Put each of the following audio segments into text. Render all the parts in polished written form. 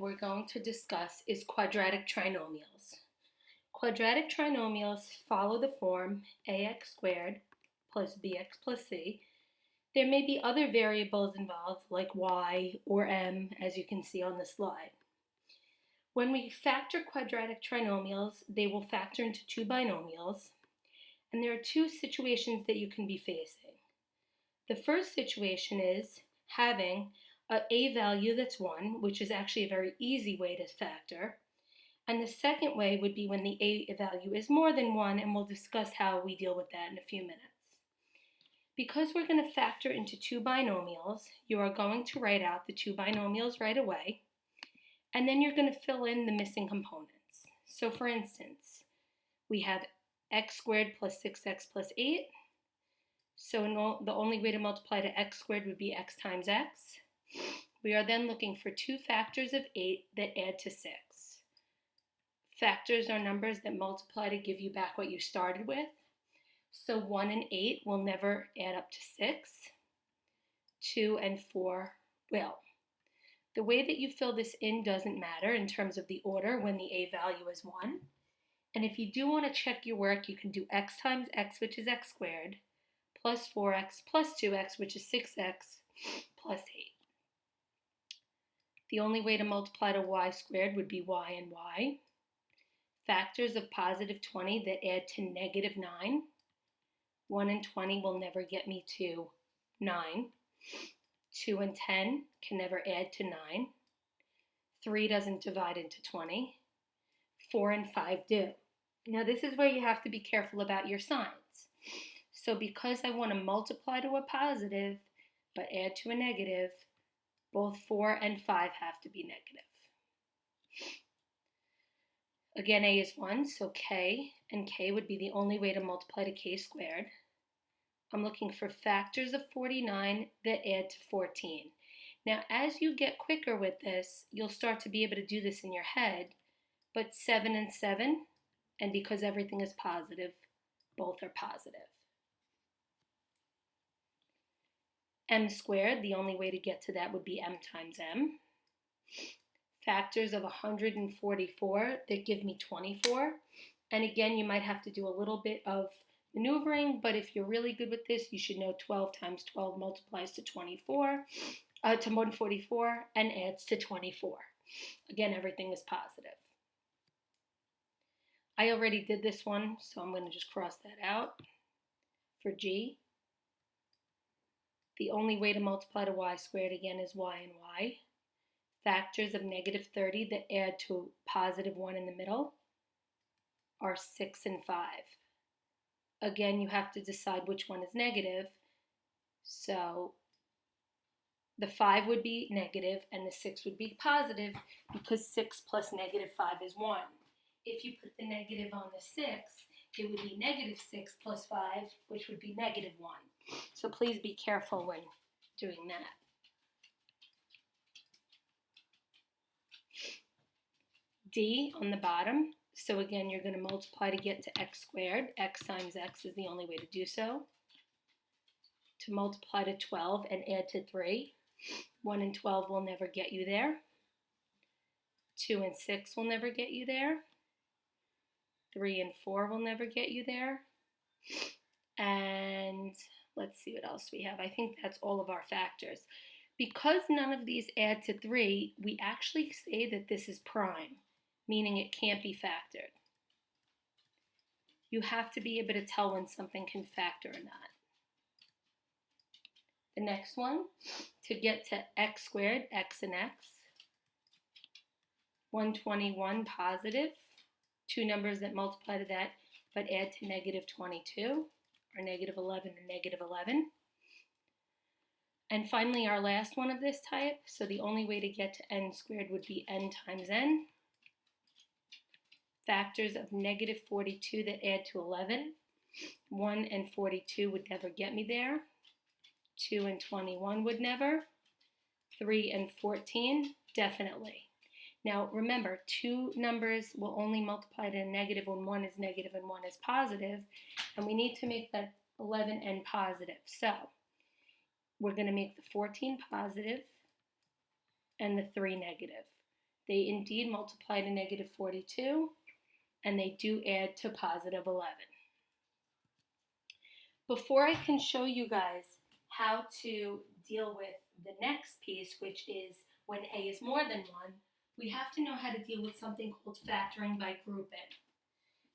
we're going to discuss is quadratic trinomials. Quadratic trinomials follow the form ax squared plus bx plus c. There may be other variables involved like y or m, as you can see on the slide. When we factor quadratic trinomials, they will factor into two binomials, and there are two situations that you can be facing. The first situation is having a value that's 1, which is actually a very easy way to factor. And the second way would be when the a value is more than 1, and we'll discuss how we deal with that in a few minutes. Because we're going to factor into two binomials, you are going to write out the two binomials right away, and then you're going to fill in the missing components. So for instance, we have x squared plus 6x plus 8. So the only way to multiply to x squared would be x times x. We are then looking for two factors of 8 that add to 6. Factors are numbers that multiply to give you back what you started with. So 1 and 8 will never add up to 6. 2 and 4 will. The way that you fill this in doesn't matter in terms of the order when the a value is 1. And if you do want to check your work, you can do x times x, which is x squared, plus 4x plus 2x, which is 6x, plus 8. The only way to multiply to y squared would be y and y. Factors of positive 20 that add to negative 9. 1 and 20 will never get me to 9. 2 and 10 can never add to 9. 3 doesn't divide into 20. 4 and 5 do. Now this is where you have to be careful about your signs. So because I want to multiply to a positive but add to a negative, both 4 and 5 have to be negative. Again, a is 1, so k and k would be the only way to multiply to k squared. I'm looking for factors of 49 that add to 14. Now, as you get quicker with this, you'll start to be able to do this in your head, but 7 and 7, and because everything is positive, both are positive. M squared, the only way to get to that would be m times m. Factors of 144 that give me 24. And again, you might have to do a little bit of maneuvering, but if you're really good with this, you should know 12 times 12 multiplies to 144 and adds to 24. Again, everything is positive. I already did this one, so I'm going to just cross that out. For g, the only way to multiply to y squared again is y and y. Factors of negative 30 that add to positive 1 in the middle are 6 and 5. Again, you have to decide which one is negative. So the 5 would be negative and the 6 would be positive because 6 plus negative 5 is 1. If you put the negative on the 6, it would be negative 6 plus 5, which would be negative 1. So please be careful when doing that. D on the bottom. So again, you're going to multiply to get to x squared. X times x is the only way to do so. To multiply to 12 and add to 3. 1 and 12 will never get you there. 2 and 6 will never get you there. 3 and 4 will never get you there. And let's see what else we have. I think that's all of our factors. Because none of these add to 3, we actually say that this is prime, meaning it can't be factored. You have to be able to tell when something can factor or not. The next one, to get to x squared, x and x. 121 positive, two numbers that multiply to that but add to negative 22, or negative 11 and negative 11. And finally, our last one of this type, so the only way to get to n squared would be n times n. Factors of negative 42 that add to 11. 1 and 42 would never get me there. 2 and 21 would never. 3 and 14, definitely. Now remember, two numbers will only multiply to a negative when one is negative and one is positive, and we need to make that 11 n positive. So we're going to make the 14 positive and the 3 negative. They indeed multiply to negative 42, and they do add to positive 11. Before I can show you guys how to deal with the next piece, which is when a is more than 1, we have to know how to deal with something called factoring by grouping.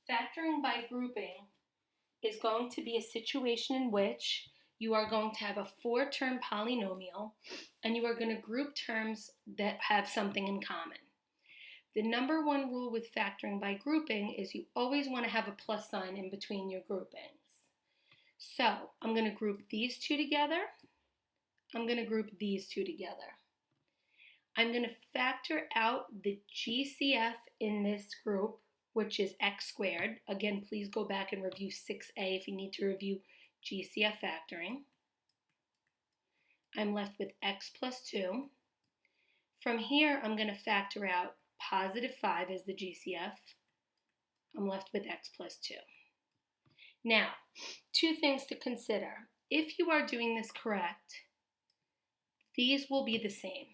Factoring by grouping is going to be a situation in which you are going to have a 4-term polynomial and you are going to group terms that have something in common. The number one rule with factoring by grouping is you always want to have a plus sign in between your groupings. So I'm going to group these two together. I'm going to group these two together. I'm going to factor out the GCF in this group, which is x squared. Again, please go back and review 6A if you need to review GCF factoring. I'm left with x plus 2. From here, I'm going to factor out positive 5 as the GCF. I'm left with x plus 2. Now, 2 things to consider. If you are doing this correct, these will be the same.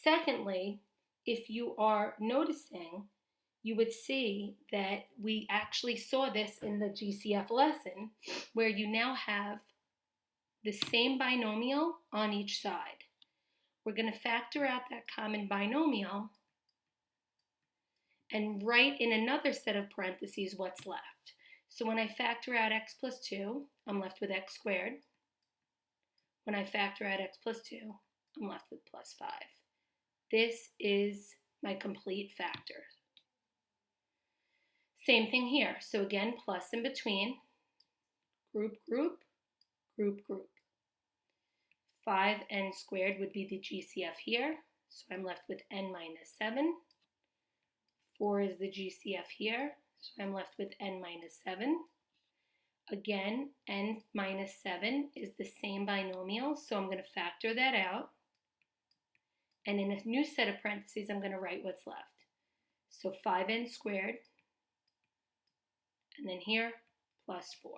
Secondly, if you are noticing, you would see that we actually saw this in the GCF lesson, where you now have the same binomial on each side. We're going to factor out that common binomial and write in another set of parentheses what's left. So when I factor out x plus 2, I'm left with x squared. When I factor out x plus 2, I'm left with plus 5. This is my complete factor. Same thing here. So again, plus in between, group, group, group, group. 5n squared would be the GCF here, so I'm left with n minus 7. 4 is the GCF here, so I'm left with n minus 7. Again, n minus 7 is the same binomial, so I'm going to factor that out. And in a new set of parentheses, I'm going to write what's left. So 5n squared, and then here, plus 4.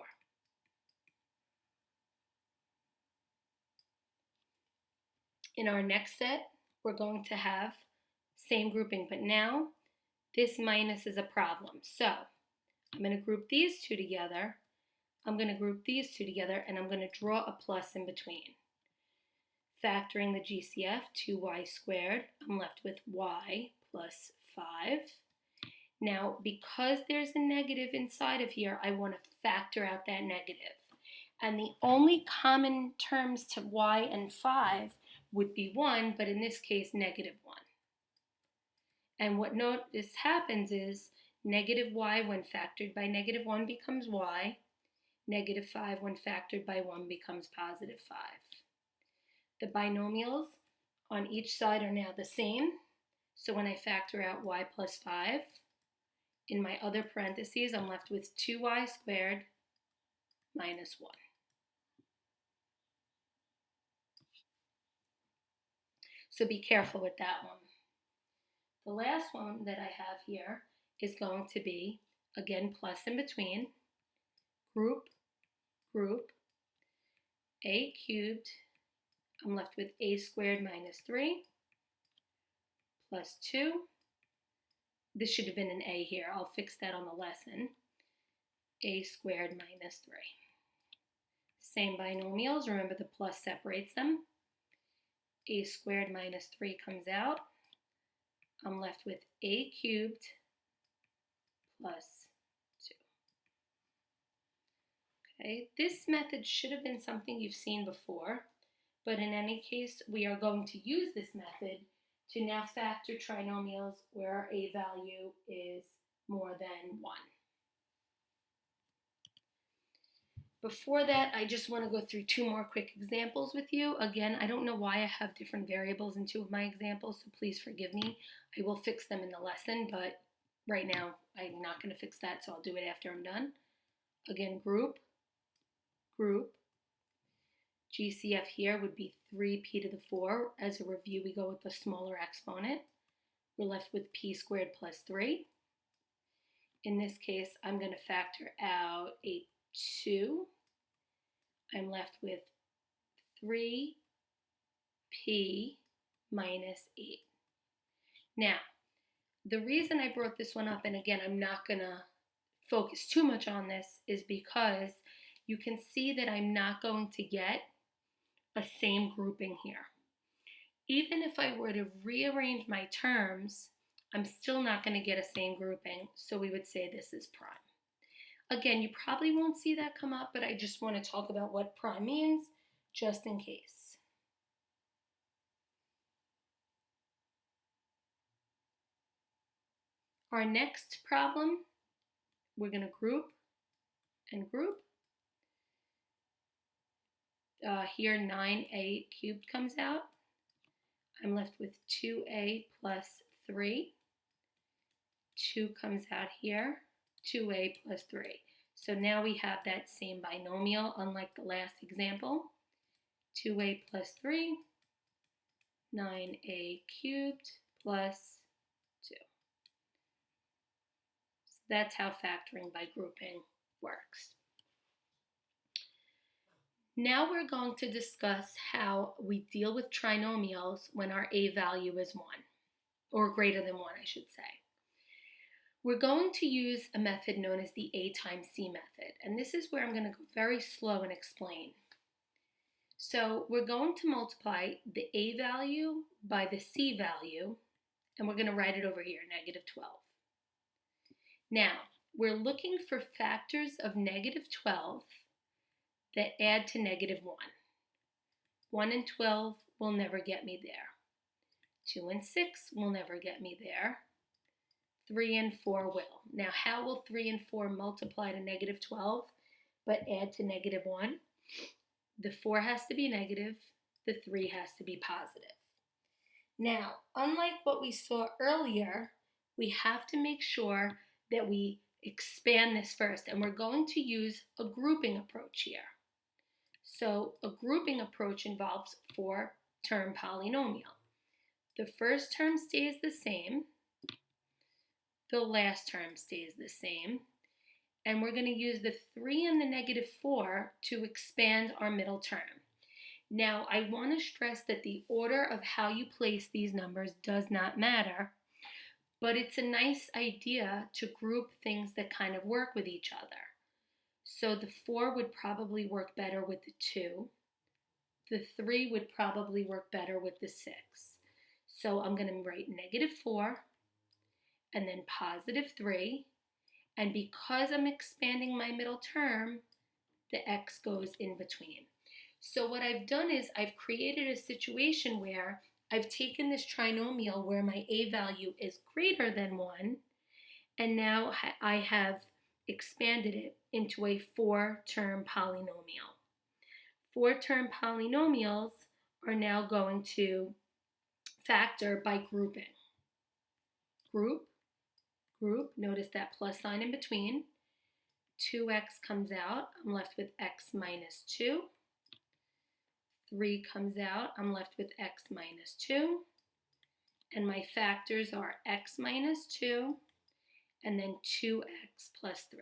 In our next set, we're going to have same grouping, but now this minus is a problem. So I'm going to group these two together. I'm going to group these two together, and I'm going to draw a plus in between. Factoring the GCF, 2y squared, I'm left with y plus 5. Now, because there's a negative inside of here, I want to factor out that negative. And the only common terms to y and 5 would be 1, but in this case, negative 1. And what notice happens is negative y when factored by negative 1 becomes y. Negative 5 when factored by 1 becomes positive 5. The binomials on each side are now the same. So when I factor out y plus 5, in my other parentheses, I'm left with 2y squared minus 1. So be careful with that one. The last one that I have here is going to be, again, plus in between, group, group, a cubed, I'm left with a squared minus 3, plus 2. This should have been an a here. I'll fix that on the lesson. A squared minus 3. Same binomials. Remember the plus separates them. A squared minus 3 comes out. I'm left with a cubed plus 2. Okay, this method should have been something you've seen before, but in any case, we are going to use this method to now factor trinomials where our a value is more than 1. Before that, I just want to go through 2 more quick examples with you. Again, I don't know why I have different variables in 2 of my examples, so please forgive me. I will fix them in the lesson, but right now I'm not going to fix that, so I'll do it after I'm done. Again, group, group. GCF here would be 3p to the 4. As a review, we go with the smaller exponent. We're left with p squared plus 3. In this case, I'm going to factor out a 2. I'm left with 3p minus 8. Now, the reason I brought this one up, and again, I'm not going to focus too much on this, is because you can see that I'm not going to get a same grouping here. Even if I were to rearrange my terms, I'm still not going to get a same grouping, so we would say this is prime. Again, you probably won't see that come up, but I just want to talk about what prime means, just in case. Our next problem, we're going to group and group. Here 9a cubed comes out. I'm left with 2a plus 3. 2 comes out here, 2a plus 3. So now we have that same binomial, unlike the last example. 2a plus 3, 9a cubed plus 2. So that's how factoring by grouping works. Now we're going to discuss how we deal with trinomials when our a value is 1, or greater than 1, I should say. We're going to use a method known as the a times c method, and this is where I'm going to go very slow and explain. So we're going to multiply the a value by the c value, and we're going to write it over here, negative 12. Now, we're looking for factors of negative 12 that add to negative 1. 1 and 12 will never get me there. 2 and 6 will never get me there. 3 and 4 will. Now, how will 3 and 4 multiply to negative 12 but add to negative 1? The 4 has to be negative, the 3 has to be positive. Now, unlike what we saw earlier, we have to make sure that we expand this first, and we're going to use a grouping approach here. So a grouping approach involves 4-term polynomial. The first term stays the same, the last term stays the same, and we're going to use the 3 and the negative 4 to expand our middle term. Now, I want to stress that the order of how you place these numbers does not matter, but it's a nice idea to group things that kind of work with each other. So the 4 would probably work better with the 2. The 3 would probably work better with the 6. So I'm going to write negative 4 and then positive 3. And because I'm expanding my middle term, the x goes in between. So what I've done is I've created a situation where I've taken this trinomial where my a value is greater than 1, and now I have expanded it into a 4-term polynomial. 4-term polynomials are now going to factor by grouping. Group, group, notice that plus sign in between. 2x comes out, I'm left with x minus 2. 3 comes out, I'm left with x minus 2. And my factors are x minus 2 and then 2x plus 3.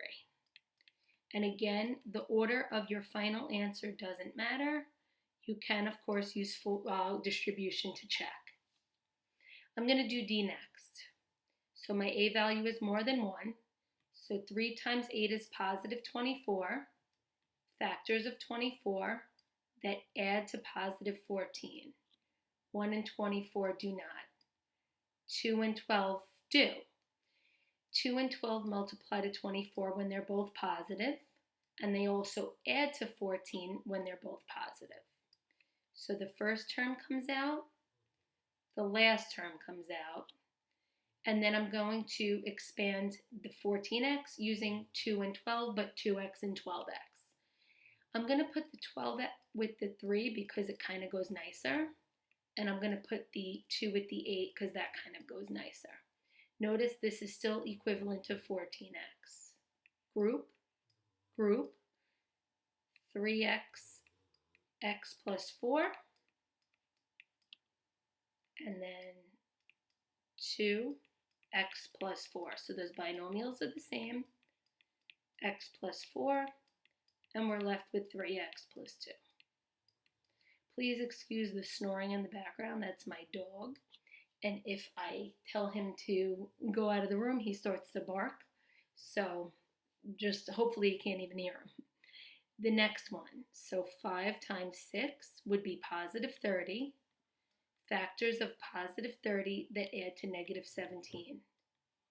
And again, the order of your final answer doesn't matter. You can, of course, use full distribution to check. I'm going to do D next. So my a value is more than 1. So 3 times 8 is positive 24. Factors of 24 that add to positive 14. 1 and 24 do not. 2 and 12 do. 2 and 12 multiply to 24 when they're both positive, and they also add to 14 when they're both positive. So the first term comes out, the last term comes out, and then I'm going to expand the 14x using 2 and 12, but 2x and 12x. I'm going to put the 12 with the 3 because it kind of goes nicer, and I'm going to put the 2 with the 8 because that kind of goes nicer. Notice this is still equivalent to 14x. Group, group, 3x, x plus 4, and then 2x plus 4. So those binomials are the same, x plus 4, and we're left with 3x plus 2. Please excuse the snoring in the background, that's my dog. And if I tell him to go out of the room, he starts to bark. So just hopefully you can't even hear him. The next one, so 5 times 6 would be positive 30. Factors of positive 30 that add to negative 17.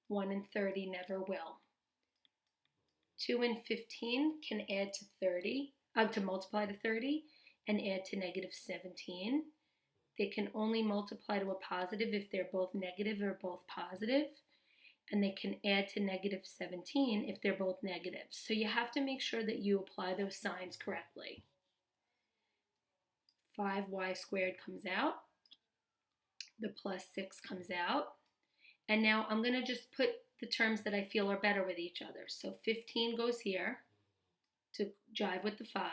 1 and 30 never will. 2 and 15 can add to 30, to multiply to 30 and add to negative 17. They can only multiply to a positive if they're both negative or both positive, and they can add to negative 17 if they're both negative. So you have to make sure that you apply those signs correctly. 5y squared comes out. The plus 6 comes out. And now I'm going to just put the terms that I feel are better with each other. So 15 goes here to jive with the 5.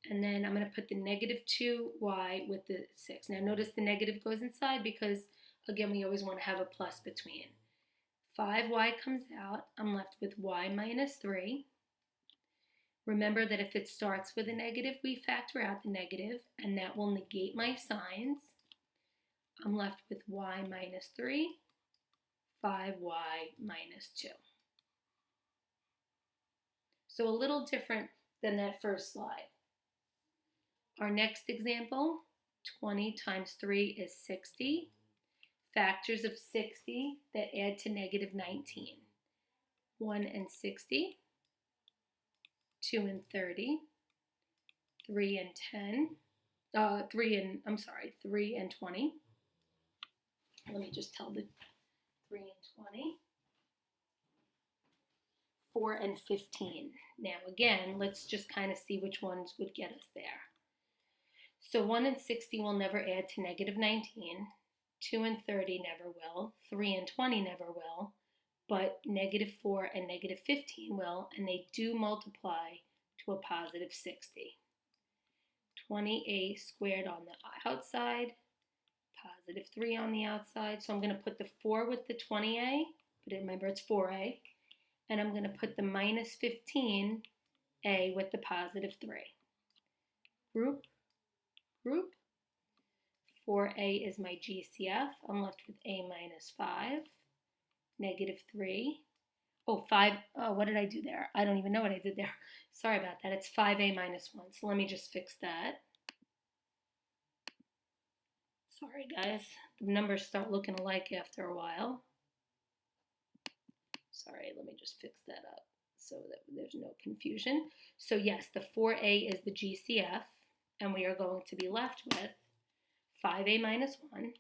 And then I'm going to put the negative 2y with the 6. Now notice the negative goes inside because, again, we always want to have a plus between. 5y comes out. I'm left with y minus 3. Remember that if it starts with a negative, we factor out the negative, and that will negate my signs. I'm left with y minus 3, 5y minus 2. So a little different than that first slide. Our next example, 20 times 3 is 60. Factors of 60 that add to negative 19. 1 and 60, 2 and 30, 3 and 10, 3 and 20. Let me just tell the 3 and 20. 4 and 15. Now again, let's just kind of see which ones would get us there. So 1 and 60 will never add to negative 19. 2 and 30 never will. 3 and 20 never will. But negative 4 and negative 15 will, and they do multiply to a positive 60. 20a squared on the outside, positive 3 on the outside. So I'm going to put the 4 with the 20a, but remember it's 4a. And I'm going to put the minus 15a with the positive 3. Group, group. 4a is my GCF. I'm left with a minus 5, negative 3. Oh, 5. Oh, what did I do there? I don't even know what I did there. Sorry about that. It's 5a minus 1. So let me just fix that. Sorry, guys. The numbers start looking alike after a while. Sorry, let me just fix that up so that there's no confusion. So yes, the 4a is the GCF, and we are going to be left with 5a minus 1.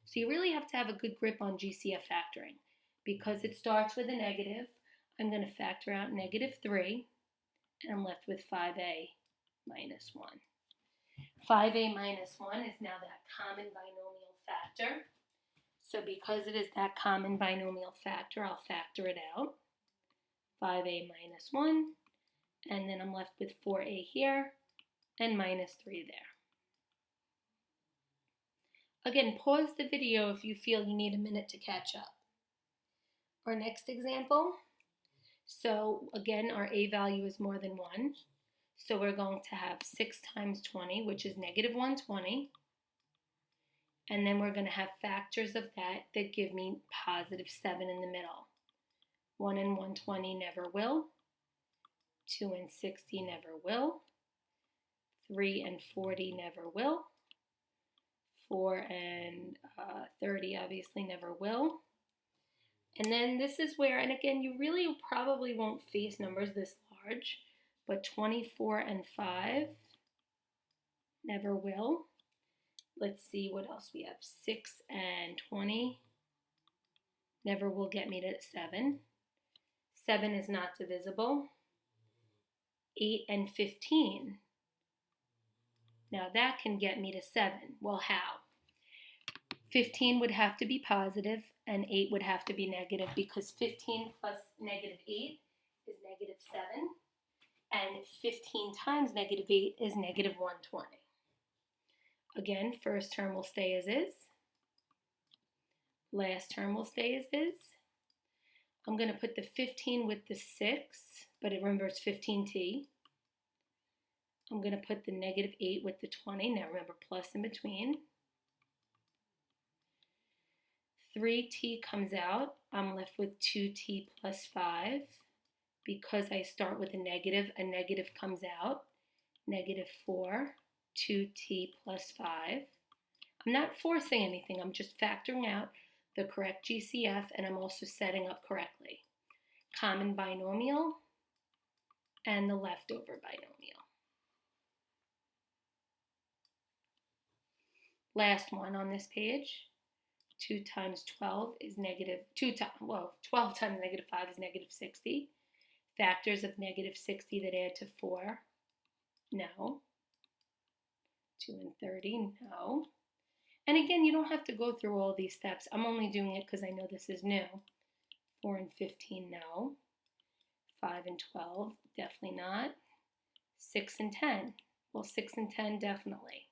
So you really have to have a good grip on GCF factoring. Because it starts with a negative, I'm going to factor out negative 3, and I'm left with 5a minus 1. 5a minus 1 is now that common binomial factor. So because it is that common binomial factor, I'll factor it out. 5a minus 1, and then I'm left with 4a here, and minus 3 there. Again, pause the video if you feel you need a minute to catch up. Our next example, so again, our a value is more than 1. So we're going to have 6 times 20, which is negative 120. And then we're going to have factors of that give me positive 7 in the middle. 1 and 120 never will. 2 and 60 never will. 3 and 40 never will. 4 and 30 obviously never will. And then this is where, and again, you really probably won't face numbers this large, but 24 and 5 never will. Let's see what else we have. 6 and 20 never will get me to 7. 7 is not divisible. 8 and 15. Now that can get me to 7. Well, how? 15 would have to be positive and 8 would have to be negative because 15 plus negative 8 is negative 7. And 15 times negative 8 is negative 120. Again, first term will stay as is. Last term will stay as is. I'm going to put the 15 with the 6, but remember it's 15t. I'm going to put the negative 8 with the 20. Now remember plus in between. 3t comes out. I'm left with 2t plus 5. Because I start with a negative comes out. -4, 2t plus 5. I'm not forcing anything. I'm just factoring out the correct GCF, and I'm also setting up correctly. Common binomial and the leftover binomial. Last one on this page. 2 times 12 is negative 12 times -5 is -60. Factors of -60 that add to 4, no. 2 and 30, no. And again, you don't have to go through all these steps. I'm only doing it because I know this is new. 4 and 15, no. 5 and 12, definitely not. 6 and 10, well, 6 and 10, definitely.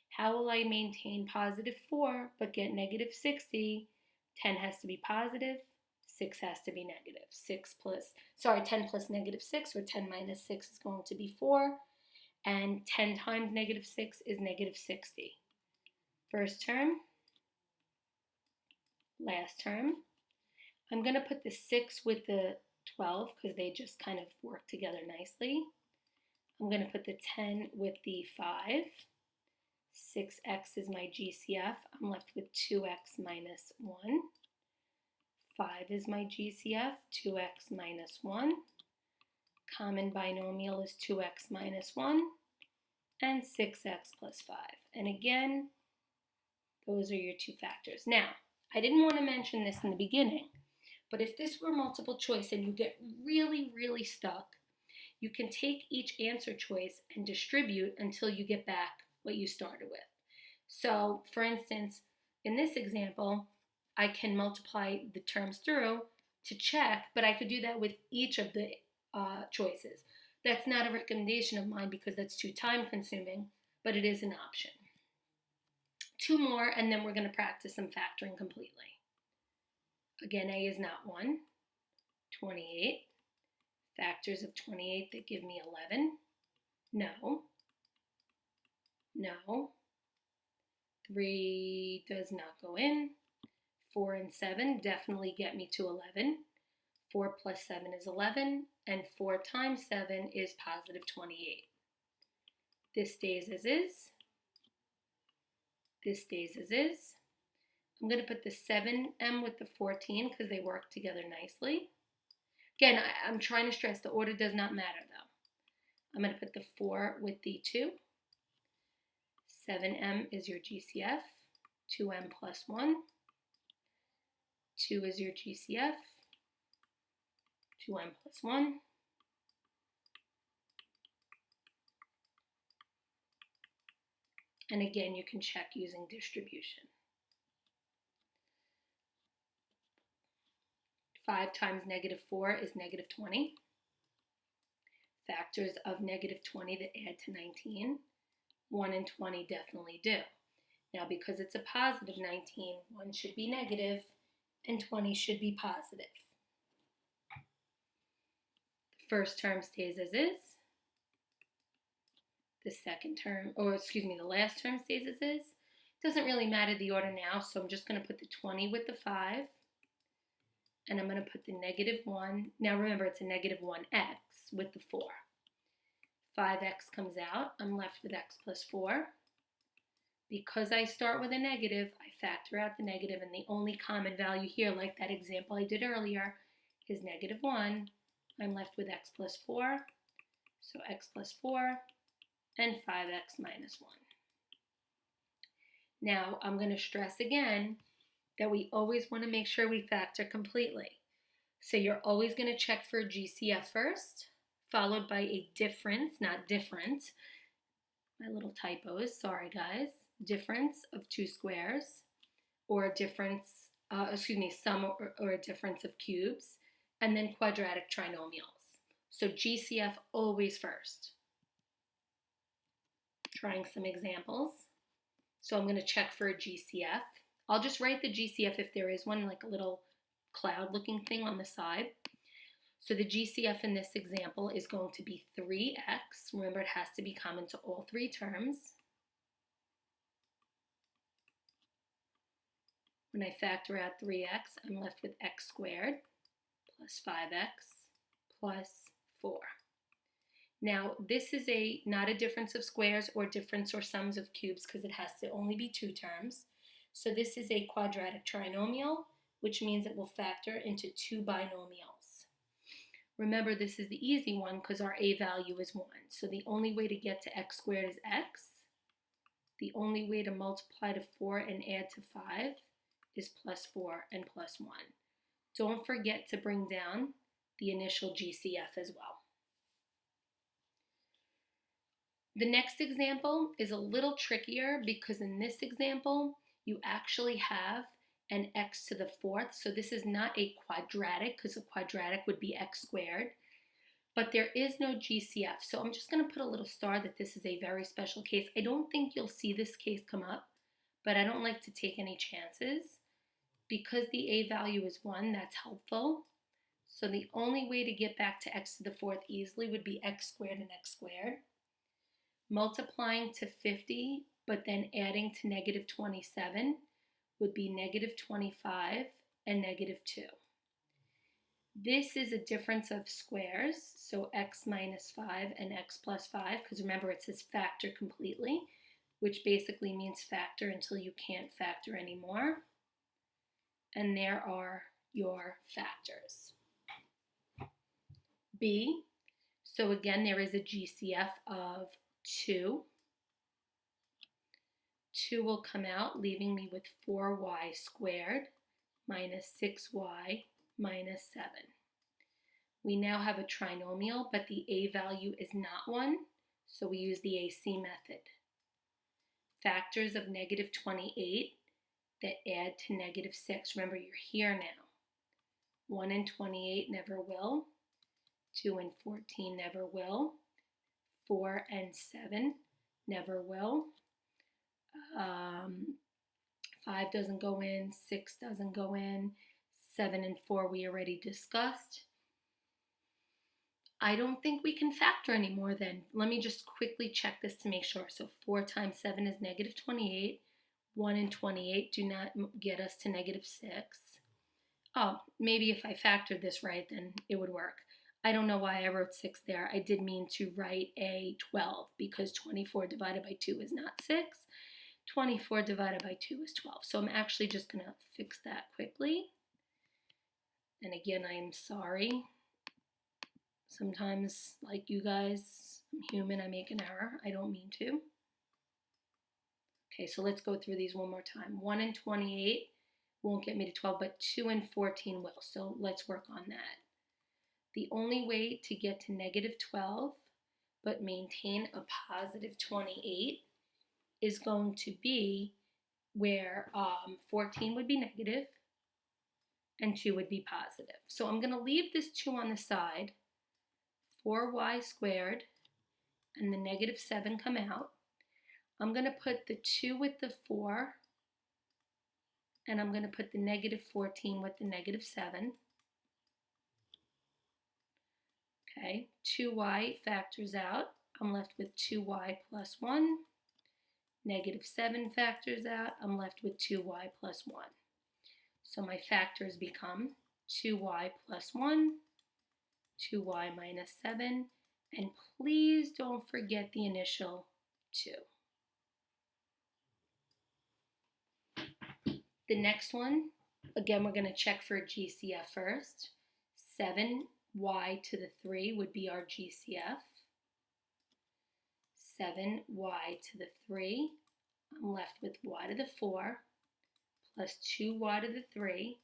How will I maintain +4 but get -60? 10 has to be positive, 6 has to be negative. 10 plus -6, or 10 minus 6 is going to be 4. And 10 times -6 is -60. First term, last term. I'm going to put the 6 with the 12 because they just kind of work together nicely. I'm going to put the 10 with the 5. 6x is my GCF. I'm left with 2x minus 1. 5 is my GCF, 2x minus 1. Common binomial is 2x minus 1. And 6x plus 5. And again, those are your two factors. Now, I didn't want to mention this in the beginning, but if this were multiple choice and you get really, really stuck, you can take each answer choice and distribute until you get back what you started with. So, for instance, in this example, I can multiply the terms through to check, but I could do that with each of the choices. That's not a recommendation of mine because that's too time consuming, but it is an option. 2 more, and then we're going to practice some factoring completely. Again, A is not 1. 28. Factors of 28 that give me 11. No. No. 3 does not go in. 4 and 7 definitely get me to 11. 4 plus 7 is 11, and 4 times 7 is +28. This stays as is. This stays as is. I'm going to put the 7m with the 14 because they work together nicely. Again, I'm trying to stress the order does not matter though. I'm going to put the 4 with the 2. 7m is your GCF. 2m plus 1. 2 is your GCF. 2m plus 1. And again, you can check using distribution. 5 times -4 is -20. Factors of -20 that add to 19. 1 and 20 definitely do. Now, because it's a positive 19, 1 should be negative and 20 should be positive. The first term stays as is. The last term stays as is. It doesn't really matter the order now, so I'm just going to put the 20 with the 5. And I'm going to put the -1. Now remember, it's a -1x with the 4. 5x comes out. I'm left with x plus 4. Because I start with a negative, I factor out the negative, and the only common value here, like that example I did earlier, is -1. I'm left with x plus 4. So x plus 4 and 5x minus 1. Now, I'm going to stress again that we always want to make sure we factor completely. So you're always going to check for a GCF first, followed by a difference, not different. My little typos, sorry guys. Difference of 2 squares, or a difference, sum or a difference of cubes, and then quadratic trinomials. So GCF always first. Trying some examples. So I'm going to check for a GCF. I'll just write the GCF if there is one, like a little cloud looking thing on the side. So the GCF in this example is going to be 3x. Remember, it has to be common to all 3 terms. When I factor out 3x, I'm left with x squared plus 5x plus 4. Now, this is not a difference of squares or difference or sums of cubes because it has to only be two terms. So this is a quadratic trinomial, which means it will factor into two binomials. Remember, this is the easy one because our a value is 1. So the only way to get to x squared is x. The only way to multiply to 4 and add to 5 is plus 4 and plus 1. Don't forget to bring down the initial GCF as well. The next example is a little trickier because in this example, you actually have an x to the fourth. So this is not a quadratic because a quadratic would be x squared, but there is no GCF. So I'm just going to put a little star that this is a very special case. I don't think you'll see this case come up, but I don't like to take any chances. Because the a value is 1, that's helpful. So the only way to get back to x to the fourth easily would be x squared and x squared. Multiplying to 50, but then adding to negative 27 would be negative 25 and negative 2. This is a difference of squares, so x minus 5 and x plus 5, because remember it says factor completely, which basically means factor until you can't factor anymore. And there are your factors. B, so again there is a GCF of 2. 2 will come out, leaving me with 4y squared minus 6y minus 7. We now have a trinomial, but the a value is not 1, so we use the AC method. Factors of negative 28 that add to negative 6. Remember, you're here now. 1 and 28 never will. 2 and 14 never will. 4 and 7 never will. 5 doesn't go in, 6 doesn't go in, 7 and 4 we already discussed. I don't think we can factor anymore then. Let me just quickly check this to make sure. So 4 times 7 is negative 28. 1 and 28 do not get us to negative 6. Oh, maybe if I factored this right, then it would work. I don't know why I wrote 6 there. I did mean to write a 12 because 24 divided by 2 is not 6. 24 divided by 2 is 12. So I'm actually just going to fix that quickly. And again, I am sorry. Sometimes, like you guys, I'm human, I make an error. I don't mean to. Okay, so let's go through these one more time. 1 and 28 won't get me to 12, but 2 and 14 will. So let's work on that. The only way to get to negative 12 but maintain a positive 28 is going to be where 14 would be negative and 2 would be positive. So I'm going to leave this 2 on the side. 4y squared and the negative 7 come out. I'm going to put the 2 with the 4 and I'm going to put the negative 14 with the negative 7. Okay, 2y factors out. I'm left with 2y plus 1. Negative 7 factors out. I'm left with 2y plus 1. So my factors become 2y plus 1, 2y minus 7, and please don't forget the initial 2. The next one, again, we're going to check for a GCF first. 7y to the 3 would be our GCF. 7y to the 3, I'm left with y to the 4 plus 2y to the 3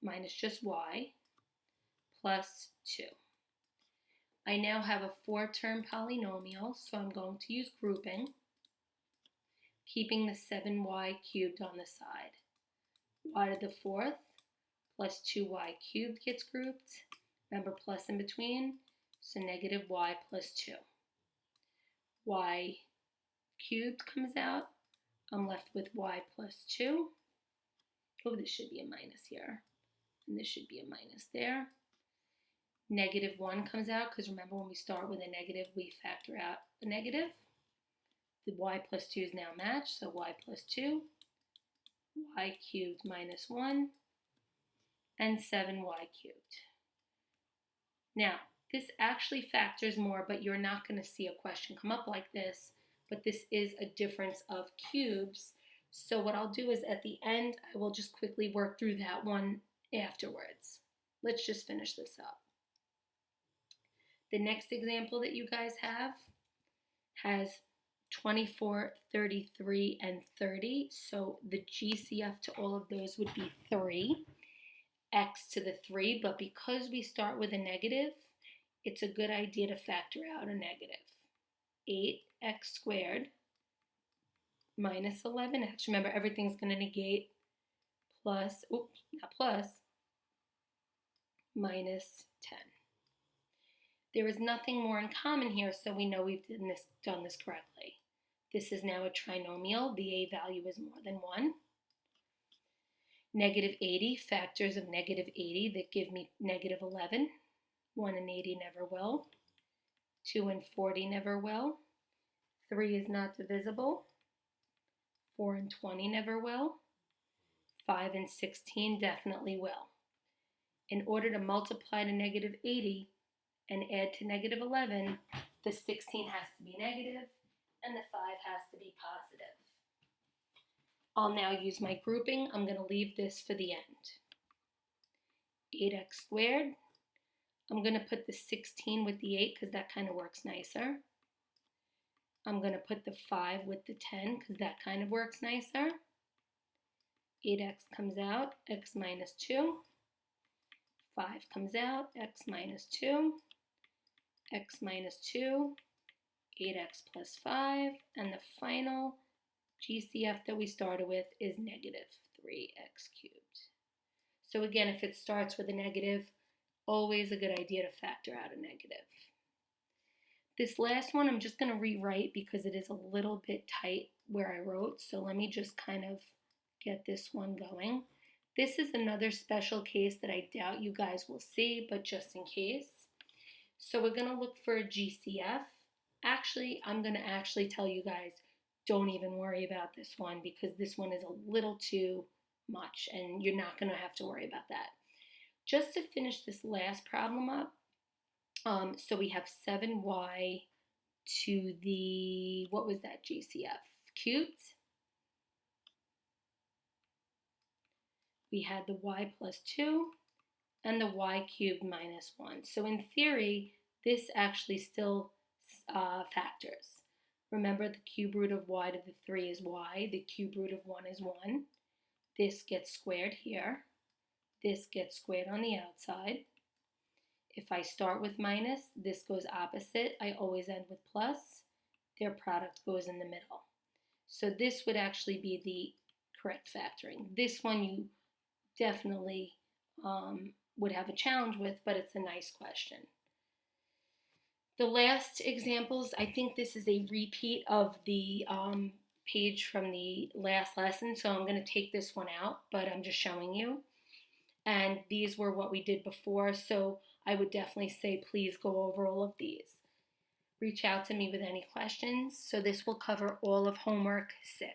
minus just y plus 2. I now have a 4-term polynomial, so I'm going to use grouping, keeping the 7y cubed on the side. Y to the 4th plus 2y cubed gets grouped. Remember, plus in between, so negative y plus 2. Y cubed comes out. I'm left with y plus 2. Oh, this should be a minus here. And this should be a minus there. Negative 1 comes out because remember when we start with a negative, we factor out the negative. The y plus 2 is now matched, so y plus 2. y cubed minus 1, and 7y cubed. Now, this actually factors more, but you're not going to see a question come up like this, but this is a difference of cubes. So what I'll do is at the end, I will just quickly work through that one afterwards. Let's just finish this up. The next example that you guys have has 24, 33, and 30. So the GCF to all of those would be 3, x to the 3, but because we start with a negative, it's a good idea to factor out a negative. 8x squared minus 11x. Remember, everything's going to negate plus, oops, not plus, minus 10. There is nothing more in common here, so we know we've done this correctly. This is now a trinomial. The a value is more than 1. Negative 80, factors of negative 80 that give me negative 11. 1 and 80 never will. 2 and 40 never will. 3 is not divisible. 4 and 20 never will. 5 and 16 definitely will. In order to multiply to negative 80 and add to negative 11, the 16 has to be negative and the 5 has to be positive. I'll now use my grouping. I'm going to leave this for the end. 8x squared. I'm going to put the 16 with the 8 because that kind of works nicer. I'm going to put the 5 with the 10 because that kind of works nicer. 8x comes out, x minus 2. 5 comes out, x minus 2. X minus 2. 8x plus 5. And the final GCF that we started with is negative 3x cubed. So again, if it starts with a negative, always a good idea to factor out a negative. This last one I'm just going to rewrite because it is a little bit tight where I wrote. So let me just kind of get this one going. This is another special case that I doubt you guys will see, but just in case. So we're going to look for a GCF. Actually, I'm going to actually tell you guys, don't even worry about this one because this one is a little too much and you're not going to have to worry about that. Just to finish this last problem up, so we have 7y to the, what was that GCF? Cubed. We had the y plus 2 and the y cubed minus 1. So in theory, this actually still factors. Remember, the cube root of y to the 3 is y. The cube root of 1 is 1. This gets squared here. This gets squared on the outside. If I start with minus, this goes opposite. I always end with plus. Their product goes in the middle. So this would actually be the correct factoring. This one you definitely would have a challenge with, but it's a nice question. The last examples, I think this is a repeat of the page from the last lesson, so I'm going to take this one out, but I'm just showing you. And these were what we did before, so I would definitely say please go over all of these. Reach out to me with any questions. So this will cover all of homework 6.